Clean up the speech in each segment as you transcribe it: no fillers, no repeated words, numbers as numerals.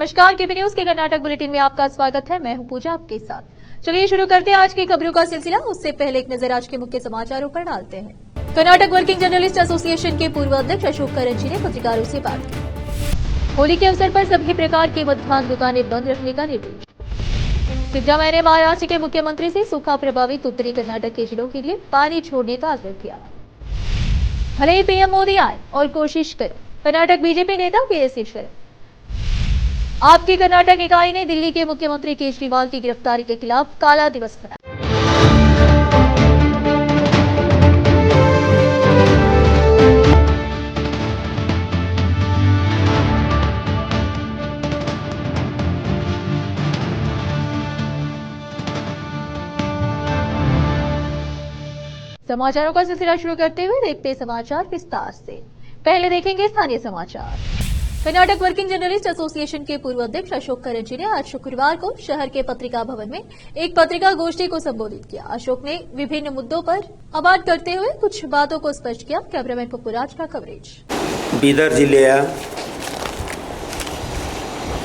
नमस्कार, KP news के Karnataka bulletin में आपका स्वागत है। मैं हूं पूजा आपके साथ। चलिए शुरू करते हैं आज की खबरों का सिलसिला। उससे पहले एक नजर आज के मुख्य समाचारों पर डालते हैं। कर्नाटक वर्किंग जर्नलिस्ट एसोसिएशन के पूर्व अध्यक्ष अशोक करंजी ने पत्रकारों से बात की। होली के अवसर पर सभी प्रकार की मद्यपान दुकानें बंद रखने का निर्देश। सिद्धरामैया ने महाराष्ट्र के मुख्यमंत्री से सूखा प्रभावित उत्तरी कर्नाटक के जिलों के लिए पानी छोड़ने का आग्रह किया। भले ही पीएम मोदी आए और कोशिश करें, कर्नाटक बीजेपी नेता के शर्मा। आपकी कर्नाटक इकाई ने दिल्ली के मुख्यमंत्री केजरीवाल की गिरफ्तारी के खिलाफ काला दिवस मनाया। समाचारों का सिलसिला शुरू करते हुए देखते समाचार विस्तार से। पहले देखेंगे स्थानीय समाचार। कर्नाटक वर्किंग जर्नलिस्ट एसोसिएशन के पूर्व अध्यक्ष अशोक करंजी ने आज शुक्रवार को शहर के पत्रिका भवन में एक पत्रिका गोष्ठी को संबोधित किया। अशोक ने विभिन्न मुद्दों पर बात करते हुए कुछ बातों को स्पष्ट किया। कैमरामैन पप्पुराज का कवरेज। ಬೀದರ್ ಜಿಲ್ಲೆಯ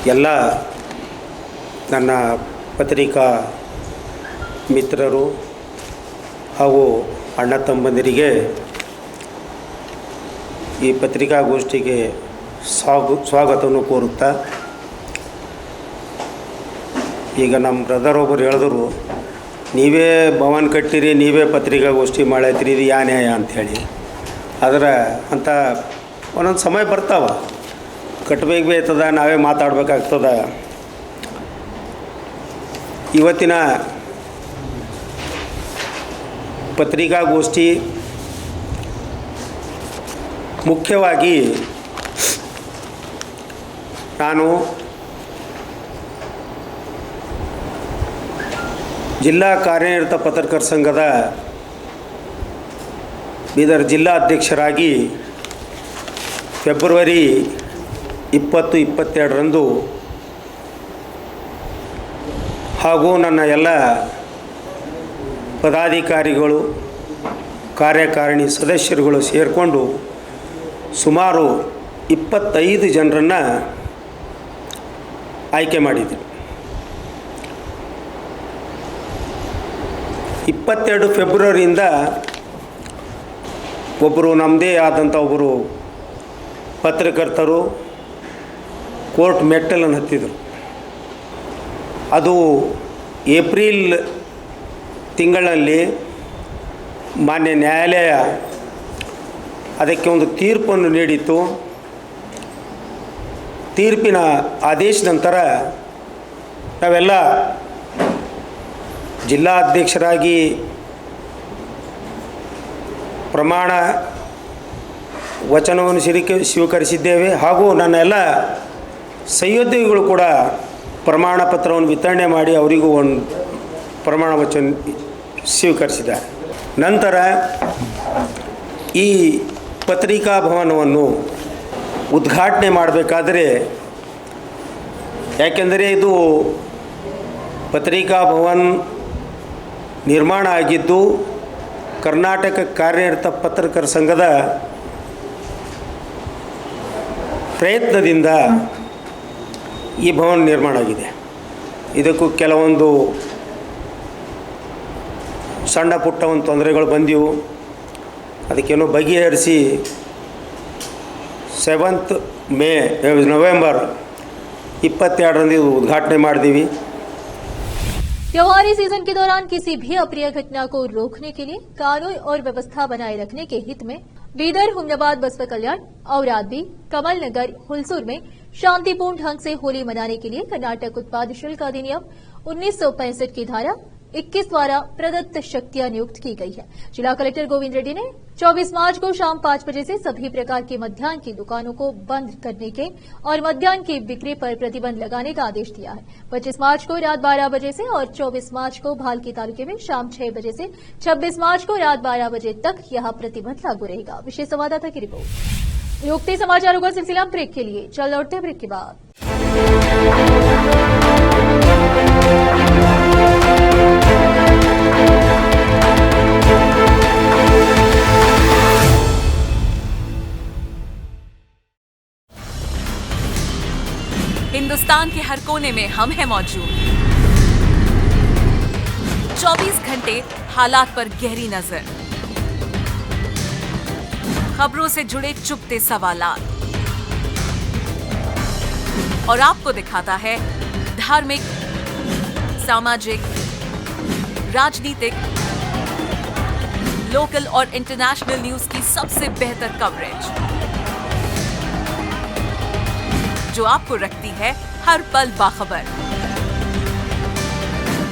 ಎಲ್ಲ ನನ್ನ ಪತ್ರಿಕಾ ಮಿತ್ರರು ಹಾಗೂ ಅಣ್ಣ ತಮ್ಮಂದಿರಿಗೆ ಈ ಪತ್ರಿಕಾಗೋಷ್ಠಿಗೆ ಸ್ವಾಗತವನ್ನು ಕೋರುತ್ತಾ, ಈಗ ನಮ್ಮ ಬ್ರದರ್ ಒಬ್ಬರು ಹೇಳಿದ್ರು, ನೀವೇ ಭವನ ಕಟ್ಟಿರಿ, ನೀವೇ ಪತ್ರಿಕಾಗೋಷ್ಠಿ ಮಾಡತ್ತೀರಿ, ಇದು ಯಾ ನ್ಯಾಯ ಅಂಥೇಳಿ. ಆದರೆ ಅಂಥ ಒಂದೊಂದು ಸಮಯ ಬರ್ತಾವ, ಕಟ್ಟಬೇಕು ಬೇಯ್ತದ, ನಾವೇ ಮಾತಾಡ್ಬೇಕಾಗ್ತದ. ಇವತ್ತಿನ ಪತ್ರಿಕಾಗೋಷ್ಠಿ ಮುಖ್ಯವಾಗಿ ನಾನು ಜಿಲ್ಲಾ ಕಾರ್ಯನಿರತ ಪತ್ರಕರ್ತರ ಸಂಘದ ಬೀದರ್ ಜಿಲ್ಲಾ ಅಧ್ಯಕ್ಷರಾಗಿ ಫೆಬ್ರವರಿ 2022ರಂದು ಹಾಗೂ ನನ್ನ ಎಲ್ಲ ಪದಾಧಿಕಾರಿಗಳು, ಕಾರ್ಯಕಾರಿಣಿ ಸದಸ್ಯರುಗಳು ಸೇರಿಕೊಂಡು ಸುಮಾರು 25 ಜನರನ್ನು ಆಯ್ಕೆ ಮಾಡಿದ್ದರು. 22 ಫೆಬ್ರವರಿಯಿಂದ ಒಬ್ಬರು ನಮ್ಮದೇ ಆದಂಥ ಒಬ್ಬರು ಪತ್ರಕರ್ತರು ಕೋರ್ಟ್ ಮೆಟ್ಟಲನ್ನು ಹತ್ತಿದರು. ಅದು ಏಪ್ರಿಲ್ ತಿಂಗಳಲ್ಲಿ ಮಾನ್ಯ ನ್ಯಾಯಾಲಯ ಅದಕ್ಕೆ ಒಂದು ತೀರ್ಪನ್ನು ನೀಡಿತು. ತೀರ್ಪಿನ ಆದೇಶ ನಂತರ ನಾವೆಲ್ಲ ಜಿಲ್ಲಾ ಅಧ್ಯಕ್ಷರಾಗಿ ಪ್ರಮಾಣ ವಚನವನ್ನು ಸ್ವೀಕರಿಸಿದ್ದೇವೆ ಹಾಗೂ ನನ್ನ ಎಲ್ಲ ಸಹೋದ್ಯೋಗಿಗಳು ಕೂಡ ಪ್ರಮಾಣ ಪತ್ರವನ್ನು ವಿತರಣೆ ಮಾಡಿ ಅವರಿಗೂ ಒಂದು ಪ್ರಮಾಣ ವಚನ ಸ್ವೀಕರಿಸಿದ್ದಾರೆ. ನಂತರ ಈ ಪತ್ರಿಕಾ ಭವನವನ್ನು ಉದ್ಘಾಟನೆ ಮಾಡಬೇಕಾದರೆ, ಯಾಕೆಂದರೆ ಇದು ಪತ್ರಿಕಾ ಭವನ ನಿರ್ಮಾಣ ಆಗಿದ್ದು ಕರ್ನಾಟಕ ಕಾರ್ಯನಿರತ ಪತ್ರಕರ್ತರ ಸಂಘದ ಪ್ರಯತ್ನದಿಂದ ಈ ಭವನ ನಿರ್ಮಾಣ ಆಗಿದೆ. ಇದಕ್ಕೂ ಕೆಲವೊಂದು ಸಣ್ಣ ಪುಟ್ಟ ಒಂದು ತೊಂದರೆಗಳು ಬಂದಿವು. ಅದಕ್ಕೇನೋ ಬಗೆಹರಿಸಿ 7th ನವೆಂಬರ್ 22ರಂದು ಉದ್ಘಾಟನೆ ಮಾಡಿದ್ದೀವಿ. त्योहारी सीजन के दौरान किसी भी अप्रिय घटना को रोकने के लिए कानून और व्यवस्था बनाए रखने के हित में बीदर, हुमनाबाद, बसवा कल्याण, औरादबी, कमल नगर, हुलसूर में शांतिपूर्ण ढंग से होली मनाने के लिए कर्नाटक उत्पाद शुल्क अधिनियम 1965 की धारा 21 द्वारा प्रदत्त शक्तियां नियुक्त की गई है। जिला कलेक्टर गोविंद रेड्डी ने 24 मार्च को शाम 5 बजे से सभी प्रकार की मद्यान्न की दुकानों को बंद करने के और मद्यान्न की बिक्री पर प्रतिबंध लगाने का आदेश दिया है। 25 मार्च को रात 12 बजे से और 24 मार्च को भालकी तालुके में शाम 6 बजे से 26 मार्च को रात 12 बजे तक यह प्रतिबंध लागू रहेगा। विशेष संवाददाता की रिपोर्ट। युक्ति समाचारों का सिलसिला ब्रेक के लिए चल लौटते ब्रेक के बाद। In हिंदुस्तान के हर कोने में हम हैं मौजूद। 24 घंटे हालात पर गहरी नजर, खबरों से जुड़े चुपते सवालात, और आपको दिखाता है धार्मिक, सामाजिक, राजनीतिक, लोकल और इंटरनेशनल न्यूज की सबसे बेहतर कवरेज, जो आपको रखती है हर पल बाखबर।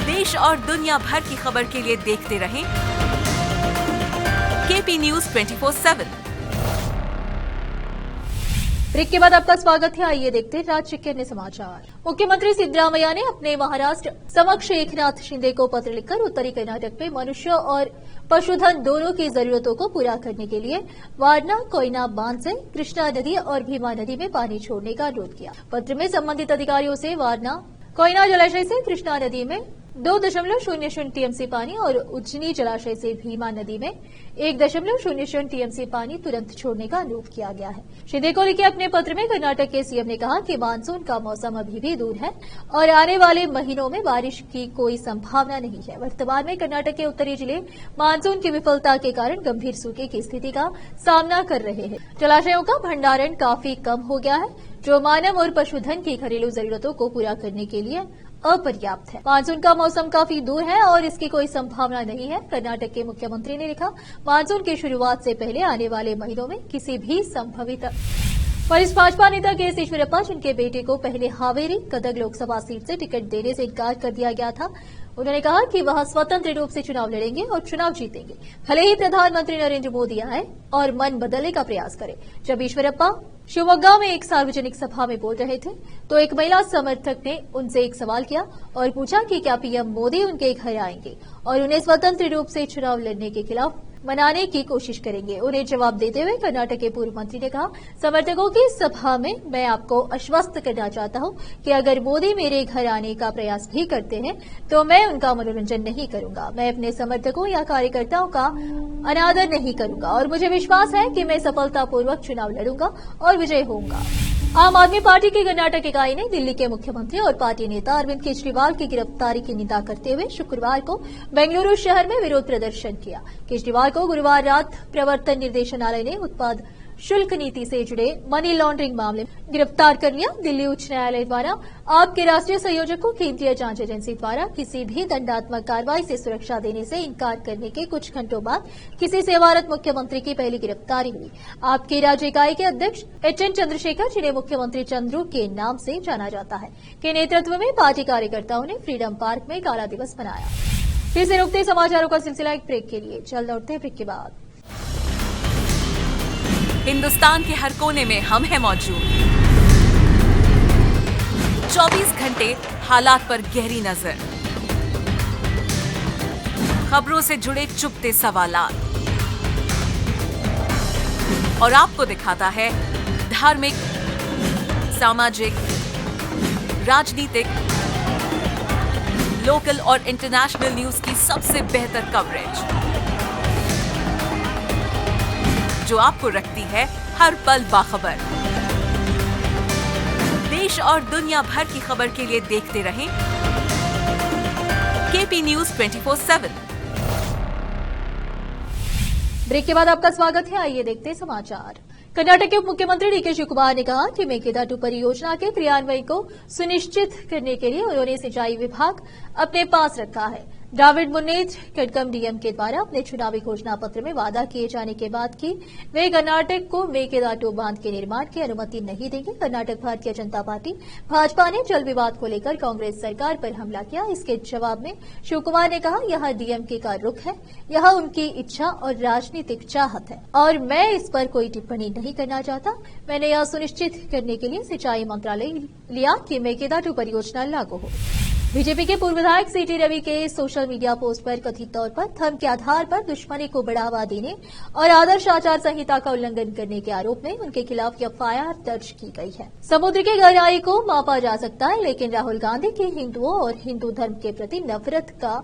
देश और दुनिया भर की खबर के लिए देखते रहें केपी न्यूज 24/7। ब्रेक के बाद आपका स्वागत है। आइए देखते हैं राज्य के अन्य समाचार। मुख्यमंत्री सिद्धरामैया ने अपने महाराष्ट्र समक्ष एकनाथ शिंदे को पत्र लिखकर उत्तरी कर्नाटक में मनुष्य और पशुधन दोनों की जरूरतों को पूरा करने के लिए वारणा कोयना बांध से कृष्णा नदी और भीमा नदी में पानी छोड़ने का अनुरोध किया। पत्र में संबंधित अधिकारियों से वारणा कोयना जलाशय से कृष्णा नदी में 2.00 टीएमसी पानी और उज्जनी जलाशय से भीमा नदी में 1.00 टीएमसी पानी तुरंत छोड़ने का अनुरोध किया गया है। शिंदे को लिखे अपने पत्र में कर्नाटक के सीएम ने कहा कि मानसून का मौसम अभी भी दूर है और आने वाले महीनों में बारिश की कोई संभावना नहीं है। वर्तमान में कर्नाटक के उत्तरी जिले मानसून की विफलता के कारण गंभीर सूखे की स्थिति का सामना कर रहे हैं। जलाशयों का भंडारण काफी कम हो गया है, जो मानव और पशुधन की घरेलू जरूरतों को पूरा करने के लिए अपर्याप्त है। मानसून का मौसम काफी दूर है और इसकी कोई संभावना नहीं है। कर्नाटक के मुख्यमंत्री ने लिखा, मानसून की शुरुआत से पहले आने वाले महीनों में किसी भी संभावित वरिष्ठ भाजपा नेता के एस ईश्वरप्पा, जिनके बेटे को पहले हावेरी गदग लोकसभा सीट से टिकट देने से इनकार कर दिया गया था, उन्होंने कहा कि वह स्वतंत्र रूप से चुनाव लड़ेंगे और चुनाव जीतेंगे, भले ही प्रधानमंत्री नरेंद्र मोदी आए और मन बदलने का प्रयास करें। जब ईश्वरप्पा शिवमोगा में एक सार्वजनिक सभा में बोल रहे थे तो एक महिला समर्थक ने उनसे एक सवाल किया और पूछा कि क्या पीएम मोदी उनके घर आएंगे और उन्हें स्वतंत्र रूप से चुनाव लड़ने के खिलाफ मनाने की कोशिश करेंगे। उन्हें जवाब देते हुए कर्नाटक के पूर्व मंत्री ने कहा, समर्थकों की सभा में मैं आपको आश्वस्त करना चाहता हूं कि अगर मोदी मेरे घर आने का प्रयास भी करते हैं तो मैं उनका मनोरंजन नहीं करूंगा। मैं अपने समर्थकों या कार्यकर्ताओं का अनादर नहीं करूंगा और मुझे विश्वास है कि मैं सफलतापूर्वक चुनाव लड़ूंगा और विजयी होऊंगा। आम आदमी पार्टी की कर्नाटक इकाई ने दिल्ली के मुख्यमंत्री और पार्टी नेता अरविंद केजरीवाल की गिरफ्तारी की निंदा करते हुए शुक्रवार को बेंगलुरु शहर में विरोध प्रदर्शन किया। केजरीवाल को गुरुवार रात प्रवर्तन निर्देशालय ने उत्पाद शुल्क नीति से जुड़े मनी लॉन्ड्रिंग मामले में गिरफ्तार कर लिया। दिल्ली उच्च न्यायालय द्वारा आपके राष्ट्रीय संयोजक को केंद्रीय जांच एजेंसी द्वारा किसी भी दंडात्मक कार्रवाई से सुरक्षा देने से इनकार करने के कुछ घंटों बाद किसी सेवारत मुख्यमंत्री की पहली गिरफ्तारी हुई। आपके राज्य इकाई के अध्यक्ष एच.एन. चंद्रशेखर, जिन्हें मुख्यमंत्री चंद्रू के नाम से जाना जाता है, के नेतृत्व में पार्टी कार्यकर्ताओं ने फ्रीडम पार्क में काला दिवस मनाया। फिर से रुकते समाचारों का सिलसिला एक ब्रेक के लिए, जल्द लौटते हैं ब्रेक के बाद। हिंदुस्तान के हर कोने में हम हैं मौजूद। 24 घंटे हालात पर गहरी नजर, खबरों से जुड़े चुपते सवालात, और आपको दिखाता है धार्मिक, सामाजिक, राजनीतिक, लोकल और इंटरनेशनल न्यूज की सबसे बेहतर कवरेज, जो आपको रखती है हर पल बाखबर। देश और दुनिया भर की खबर के लिए देखते रहें केपी न्यूज 24/7। ब्रेक के बाद आपका स्वागत है। आइए देखते हैं समाचार। कर्नाटक के उप मुख्यमंत्री डीके शिवकुमार ने कहा कि मेकेदाटू परियोजना के क्रियान्वयन को सुनिश्चित करने के लिए उन्होंने सिंचाई विभाग अपने पास रखा है। ड्राविड मुन्नेत्र कड़गम डीएम के द्वारा अपने चुनावी घोषणा पत्र में वादा किए जाने के बाद कि वे कर्नाटक को मेकेदाटू बांध के निर्माण की अनुमति नहीं देंगे। कर्नाटक भारतीय जनता पार्टी भाजपा ने जल विवाद को लेकर कांग्रेस सरकार पर हमला किया। इसके जवाब में शिवकुमार ने कहा, यह डीएमके का रुख है, यह उनकी इच्छा और राजनीतिक चाहत है और मैं इस पर कोई टिप्पणी नहीं करना चाहता। मैंने यह सुनिश्चित करने के लिए सिंचाई मंत्रालय लिया कि मेकेदाटू परियोजना लागू हो। बीजेपी के पूर्व विधायक सीटी रवि के सोशल मीडिया पोस्ट पर कथित तौर पर धर्म के आधार पर दुश्मनी को बढ़ावा देने और आदर्श आचार संहिता का उल्लंघन करने के आरोप में उनके खिलाफ एफआईआर दर्ज की गई है। समुद्र की गहराई को मापा जा सकता है, लेकिन राहुल गांधी की हिंदुओं और हिंदू धर्म के प्रति नफरत का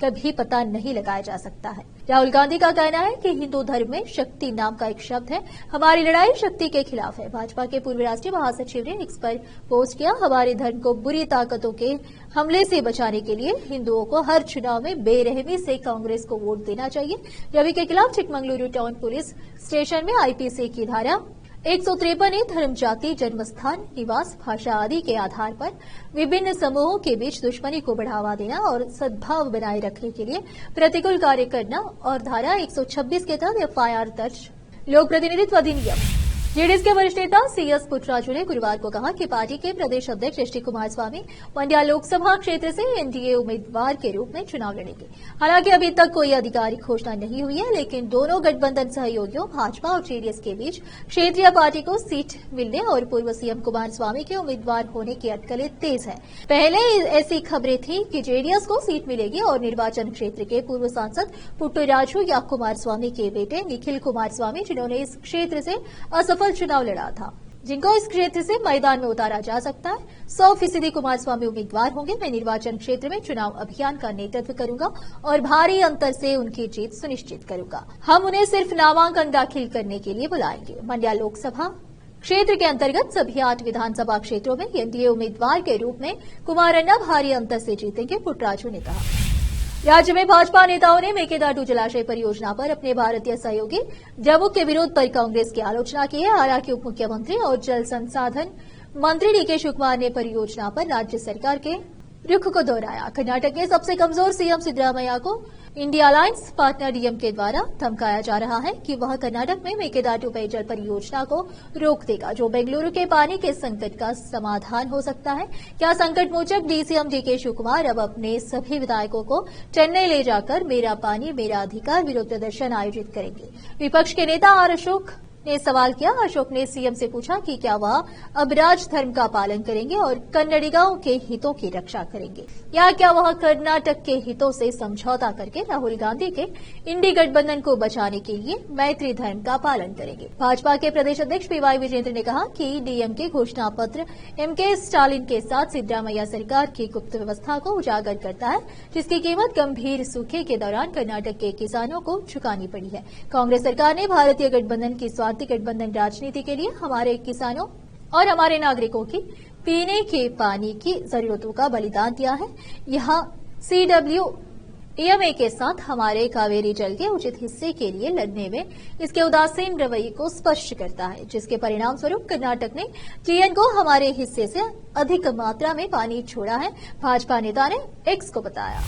कभी पता नहीं लगाया जा सकता है। राहुल गांधी का कहना है कि हिंदू धर्म में शक्ति नाम का एक शब्द है। हमारी लड़ाई शक्ति के खिलाफ है। भाजपा के पूर्व राष्ट्रीय महासचिव ने एक्स पर पोस्ट किया, हमारे धर्म को बुरी ताकतों के हमले से बचाने के लिए हिंदुओं को हर चुनाव में बेरहमी से कांग्रेस को वोट देना चाहिए। रवि के खिलाफ चिकमंगलुरु टाउन पुलिस स्टेशन में आईपीसी की धारा 153 धर्म, जाति, जन्मस्थान, निवास, भाषा आदि के आधार पर विभिन्न समूहों के बीच दुश्मनी को बढ़ावा देना और सद्भाव बनाए रखने के लिए प्रतिकूल कार्य करना और धारा 126 के तहत एफआईआर दर्ज। लोक प्रतिनिधित्व अधिनियम। जेडीएस के वरिष्ठ नेता सीएस पुट्टराजु ने गुरुवार को कहा कि पार्टी के प्रदेश अध्यक्ष एच डी कुमारस्वामी मंड्या लोकसभा क्षेत्र से एनडीए उम्मीदवार के रूप में चुनाव लड़ेंगे। हालांकि अभी तक कोई आधिकारिक घोषणा नहीं हुई है, लेकिन दोनों गठबंधन सहयोगियों भाजपा और जेडीएस के बीच क्षेत्रीय पार्टी को सीट मिलने और पूर्व सीएम कुमारस्वामी के उम्मीदवार होने की अटकलें तेज है। पहले ऐसी खबरें थी कि जेडीएस को सीट मिलेगी और निर्वाचन क्षेत्र के पूर्व सांसद पुट्टराजु या कुमारस्वामी के बेटे निखिल कुमारस्वामी, जिन्होंने इस क्षेत्र से असफल चुनाव लड़ा था, जिनको इस क्षेत्र से मैदान में उतारा जा सकता है। 100% कुमारस्वामी उम्मीदवार होंगे। मैं निर्वाचन क्षेत्र में चुनाव अभियान का नेतृत्व करूंगा और भारी अंतर से उनकी जीत सुनिश्चित करूंगा। हम उन्हें सिर्फ नामांकन दाखिल करने के लिए बुलाएंगे। मंड्या लोकसभा क्षेत्र के अंतर्गत सभी 8 विधानसभा क्षेत्रों में एनडीए उम्मीदवार के रूप में कुमार अन्ना भारी अंतर से जीतेंगे, पुट्टराजु ने कहा। राज्य में भाजपा नेताओं ने मेकेदाटू जलाशय परियोजना पर अपने भारतीय सहयोगी जम्मू के विरोध पर कांग्रेस की आलोचना की है। हालांकि उप मुख्यमंत्री और जल संसाधन मंत्री डीके शिव कुमार ने परियोजना पर राज्य सरकार के रुख को दोहराया। कर्नाटक के सबसे कमजोर सीएम सिद्धरामैया को इंडिया अलायंस पार्टनर डीएमके द्वारा धमकाया जा रहा है कि वह कर्नाटक में मेकेदाटू पेयजल परियोजना को रोक देगा, जो बेंगलुरु के पानी के संकट का समाधान हो सकता है। क्या संकट मोचक डीसीएम डीके शिव कुमार अब अपने सभी विधायकों को चेन्नई ले जाकर मेरा पानी मेरा अधिकार विरोध प्रदर्शन आयोजित करेंगे? विपक्ष के नेता आर अशोक ने सवाल किया। अशोक ने सीएम से पूछा कि क्या वह अब राज धर्म का पालन करेंगे और कन्नडिगाओं के हितों की रक्षा करेंगे, या क्या वह कर्नाटक के हितों से समझौता करके राहुल गांधी के इंडी गठबंधन को बचाने के लिए मैत्री धर्म का पालन करेंगे। भाजपा के प्रदेश अध्यक्ष पीवाई विजेंद्र ने कहा कि डीएमके घोषणा पत्र एमके स्टालिन के साथ सिद्धरामैया सरकार की गुप्त व्यवस्था को उजागर करता है, जिसकी कीमत गंभीर सूखे के दौरान कर्नाटक के किसानों को चुकानी पड़ी है। कांग्रेस सरकार ने भारतीय गठबंधन की गठबंधन राजनीति के लिए हमारे किसानों और हमारे नागरिकों की पीने के पानी की जरूरतों का बलिदान दिया है। यह CWEMA के साथ हमारे कावेरी जल के उचित हिस्से के लिए लड़ने में इसके उदासीन रवैये को स्पष्ट करता है, जिसके परिणाम स्वरूप कर्नाटक ने TN को हमारे हिस्से से अधिक मात्रा में पानी छोड़ा है, भाजपा नेता ने एक्स को बताया।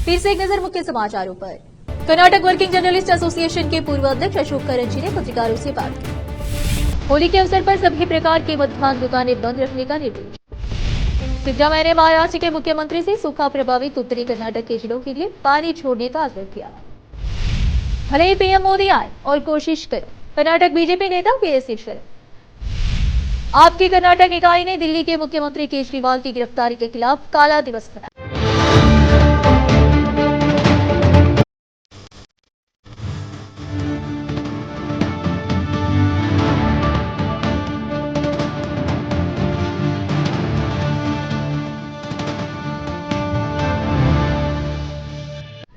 फिर से एक नजर मुख्य समाचारों पर। कर्नाटक वर्किंग जर्नलिस्ट एसोसिएशन के पूर्व अध्यक्ष अशोक करंजी ने पत्रकारों से बात की। होली के अवसर पर सभी प्रकार की मद्यपान दुकानें बंद रखने का निर्देश। सिद्धरामैया ने महाराष्ट्र के मुख्यमंत्री से सूखा प्रभावित उत्तरी कर्नाटक के जिलों के लिए पानी छोड़ने का आग्रह किया। भले ही पीएम मोदी आए और कोशिश करें, कर्नाटक बीजेपी नेता के.एस. ईश्वरन। आपकी कर्नाटक इकाई ने दिल्ली के मुख्यमंत्री केजरीवाल की गिरफ्तारी के खिलाफ काला दिवस मनाया।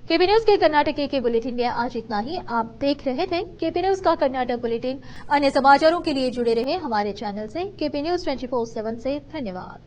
केपी न्यूज के कर्नाटक के बुलेटिन में आज इतना ही। आप देख रहे थे केपी न्यूज का कर्नाटक बुलेटिन। अन्य समाचारों के लिए जुड़े रहे हमारे चैनल से। केपी न्यूज 24/7 से धन्यवाद।